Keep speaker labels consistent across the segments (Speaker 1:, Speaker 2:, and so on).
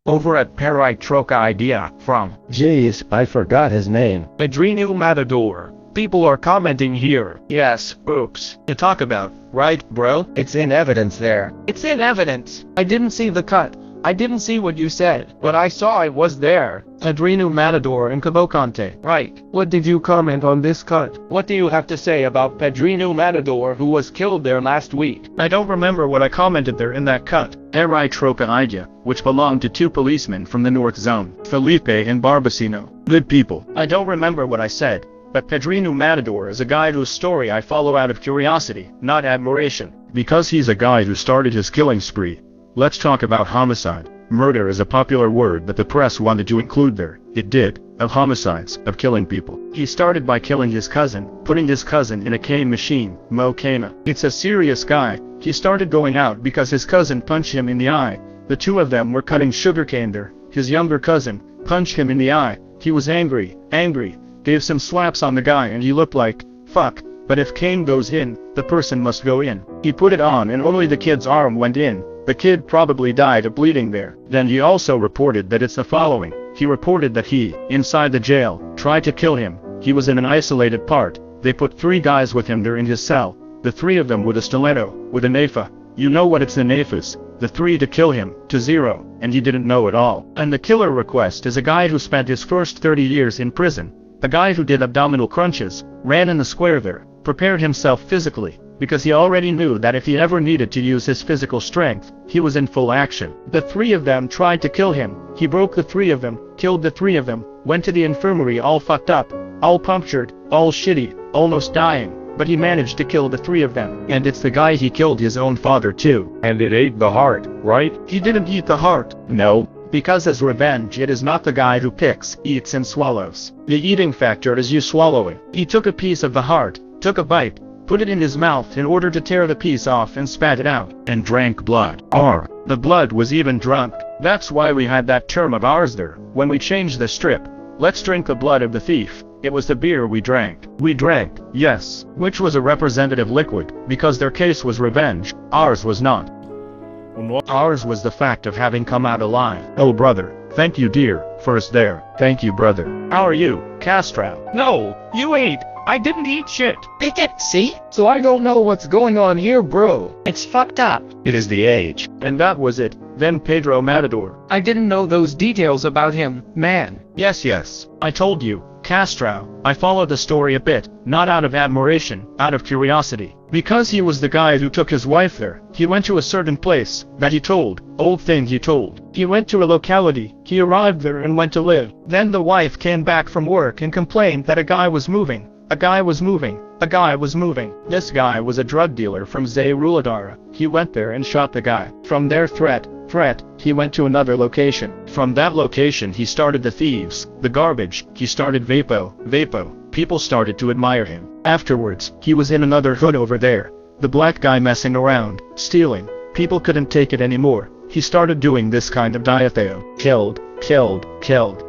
Speaker 1: over at Troca idea from.
Speaker 2: Jeez, I forgot his name.
Speaker 1: Pedrinho MATAD0R. People are commenting here. Yes, oops. You talk about, right, bro?
Speaker 2: It's in evidence there.
Speaker 1: It's in evidence. I didn't see the cut. I didn't see what you said, but I saw it was there. Pedrinho MATAD0R and Cavalcanti. Right. What did you comment on this cut? What do you have to say about Pedrinho MATAD0R who was killed there last week? I don't remember what I commented there in that cut. Troca idea, which belonged to two policemen from the North Zone, Felipe and Barbacino. Good people. I don't remember what I said, but Pedrinho MATAD0R is a guy whose story I follow out of curiosity, not admiration. Because he's a guy who started his killing spree. Let's talk about homicide. Murder is a popular word that the press wanted to include there. It did. Of homicides, of killing people. He started by killing his cousin, putting his cousin in a cane machine, Mo Cana. It's a serious guy. He started going out because his cousin punched him in the eye. The two of them were cutting sugarcane there. His younger cousin punched him in the eye. He was angry, gave some slaps on the guy and he looked like, fuck, but if cane goes in, the person must go in. He put it on and only the kid's arm went in. The kid probably died of bleeding there. Then he also reported that it's the following. He reported that he, inside the jail, tried to kill him. He was in an isolated part. They put 3 guys with him there in his cell. The 3 of them with a stiletto, with a nafa. You know what it's the nafas. The 3 to kill him, to 0, and he didn't know at all. And the killer request is a guy who spent his first 30 years in prison. A guy who did abdominal crunches, ran in the square there, prepared himself physically, because he already knew that if he ever needed to use his physical strength, he was in full action. The 3 of them tried to kill him. He broke the 3 of them, killed the 3 of them, went to the infirmary all fucked up, all punctured, all shitty, almost dying, but he managed to kill the 3 of them. And it's the guy he killed his own father too.
Speaker 2: And it ate the heart, right?
Speaker 1: He didn't eat the heart.
Speaker 2: No.
Speaker 1: Because as revenge it is not the guy who picks, eats and swallows. The eating factor is you swallowing. He took a piece of the heart, took a bite, put it in his mouth in order to tear the piece off and spat it out. And drank blood. The blood was even drunk. That's why we had that term of ours there. When we changed the strip, let's drink the blood of the thief. It was the beer we drank. We drank, yes, which was a representative liquid, because their case was revenge, ours was not. Ours was the fact of having come out alive. Oh brother, thank you dear, first there.
Speaker 2: Thank you brother.
Speaker 1: How are you, Castro? No, you ate. I didn't eat shit.
Speaker 3: See?
Speaker 1: So I don't know what's going on here, bro.
Speaker 3: It's fucked up.
Speaker 2: It is the age.
Speaker 1: And that was it. Then Pedro MATAD0R. I didn't know those details about him, man. Yes. I told you, Castro. I followed the story a bit, not out of admiration, out of curiosity. Because he was the guy who took his wife there. He went to a certain place, that he told, old thing he told. He went to a locality, he arrived there and went to live. Then the wife came back from work and complained that a guy was moving. A guy was moving. This guy was a drug dealer from Rota. He went there and shot the guy. From their threat, he went to another location. From that location he started the thieves, the garbage, he started Vapo. People started to admire him. Afterwards, he was in another hood over there. The black guy messing around, stealing. People couldn't take it anymore. He started doing this kind of diatheo. Killed.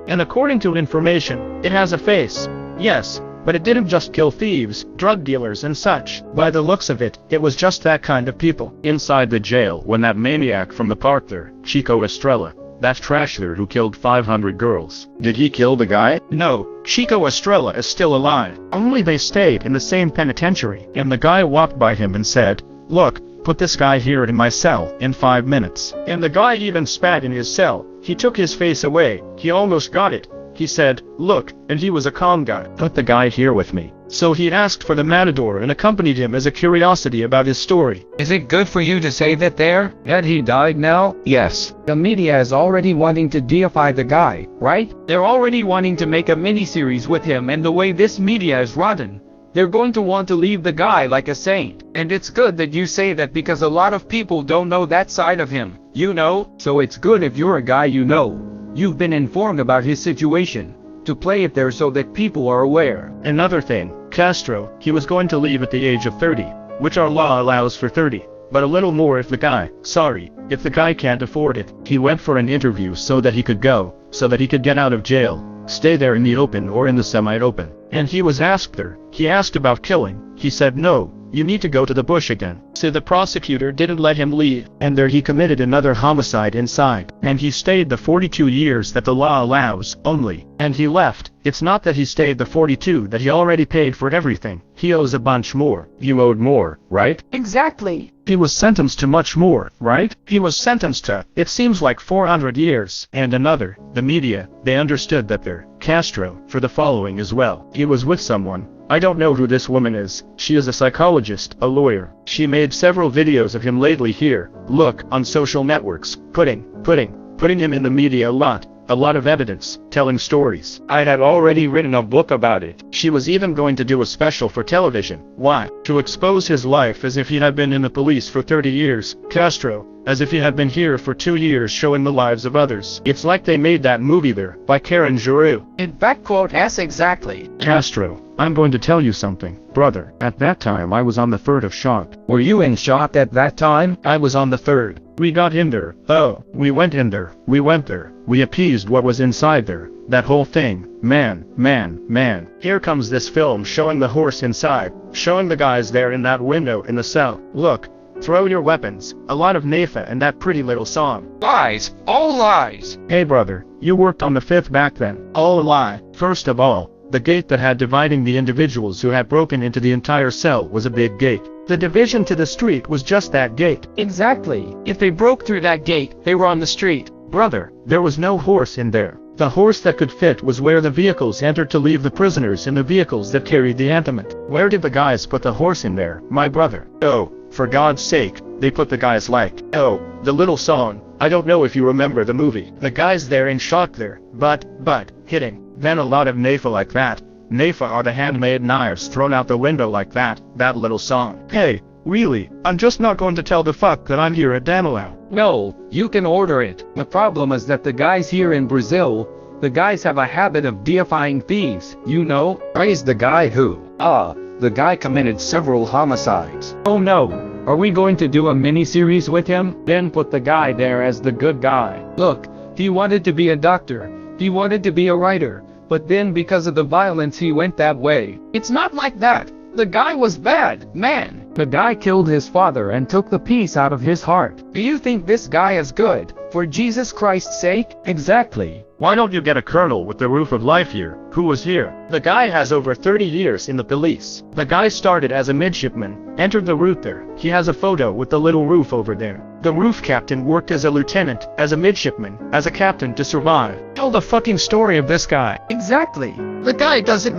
Speaker 1: And according to information, it has a face. Yes. But it didn't just kill thieves, drug dealers and such. By the looks of it, it was just that kind of people. Inside the jail when that maniac from the park there, Chico Estrella, that trasher who killed 500 girls.
Speaker 2: Did he kill the guy?
Speaker 1: No, Chico Estrella is still alive. Only they stayed in the same penitentiary. And the guy walked by him and said, look, put this guy here in my cell in 5 minutes. And the guy even spat in his cell. He took his face away. He almost got it. He said, look, and he was a calm guy. Put the guy here with me. So he asked for the MATAD0R and accompanied him as a curiosity about his story.
Speaker 3: Is it good for you to say that he died now?
Speaker 1: Yes.
Speaker 3: The media is already wanting to deify the guy, right?
Speaker 1: They're already wanting to make a miniseries with him, and the way this media is rotten, they're going to want to leave the guy like a saint. And it's good that you say that because a lot of people don't know that side of him, you know? So it's good if you're a guy you know. You've been informed about his situation, to play it there so that people are aware. Another thing, Castro, he was going to leave at the age of 30, which our law allows for 30, but a little more if the guy can't afford it. He went for an interview so that he could get out of jail, stay there in the open or in the semi-open. And he was asked there, he asked about killing, he said no, you need to go to the bush again. So the prosecutor didn't let him leave, and there he committed another homicide inside, and he stayed the 42 years that the law allows, only, and he left. It's not that he stayed the 42, that he already paid for everything. He owes a bunch more.
Speaker 2: You owed more, right?
Speaker 3: Exactly.
Speaker 1: He was sentenced to much more, right? He was sentenced to, it seems like 400 years. And another, the media, they understood that they're Castro for the following as well. He was with someone. I don't know who this woman is. She is a psychologist, a lawyer. She made several videos of him lately here. Look, on social networks, putting him in the media a lot. A lot of evidence, telling stories. I had already written a book about it. She was even going to do a special for television. Why? To expose his life as if he had been in the police for 30 years. Castro, as if he had been here for 2 years showing the lives of others. It's like they made that movie there, by Karen Giroux.
Speaker 3: In fact, quote, yes, exactly.
Speaker 1: Castro, I'm going to tell you something, brother. At that time I was on the 3rd of shot.
Speaker 3: Were you in shock at that time?
Speaker 1: I was on the 3rd. We got in there. Oh, we went in there. We went there. We appeased what was inside there. That whole thing. Man. Here comes this film showing the horse inside. Showing the guys there in that window in the cell. Look. Throw your weapons. A lot of Nafa and that pretty little song.
Speaker 3: Lies. All lies.
Speaker 1: Hey brother, you worked on the 5th back then. All a lie. First of all, the gate that had dividing the individuals who had broken into the entire cell was a big gate. The division to the street was just that gate.
Speaker 3: Exactly. If they broke through that gate, they were on the street.
Speaker 1: Brother, there was no horse in there. The horse that could fit was where the vehicles entered to leave the prisoners in the vehicles that carried the antiment. Where did the guys put the horse in there, my brother? Oh, for God's sake, they put the guys like, oh, the little song. I don't know if you remember the movie. The guys there in shock there, but, hitting. Then a lot of Nafa like that. Nafa are the handmade knives thrown out the window like that little song. Hey, really, I'm just not going to tell the fuck that I'm here at Danilao.
Speaker 3: No, you can order it. The problem is that the guys here in Brazil, the guys have a habit of deifying thieves, you know? Praise the guy who? The guy committed several homicides.
Speaker 1: Oh no, are we going to do a mini-series with him? Then put the guy there as the good guy.
Speaker 3: Look, he wanted to be a doctor. He wanted to be a writer. But then because of the violence he went that way. It's not like that. The guy was bad, man.
Speaker 1: The guy killed his father and took the peace out of his heart.
Speaker 3: Do you think this guy is good? For Jesus Christ's sake?
Speaker 1: Exactly. Why don't you get a colonel with the roof of life here? Who was here? The guy has over 30 years in the police. The guy started as a midshipman, entered the route there. He has a photo with the little roof over there. The roof captain worked as a lieutenant, as a midshipman, as a captain to survive. Tell the fucking story of this guy.
Speaker 3: Exactly. The guy doesn't matter.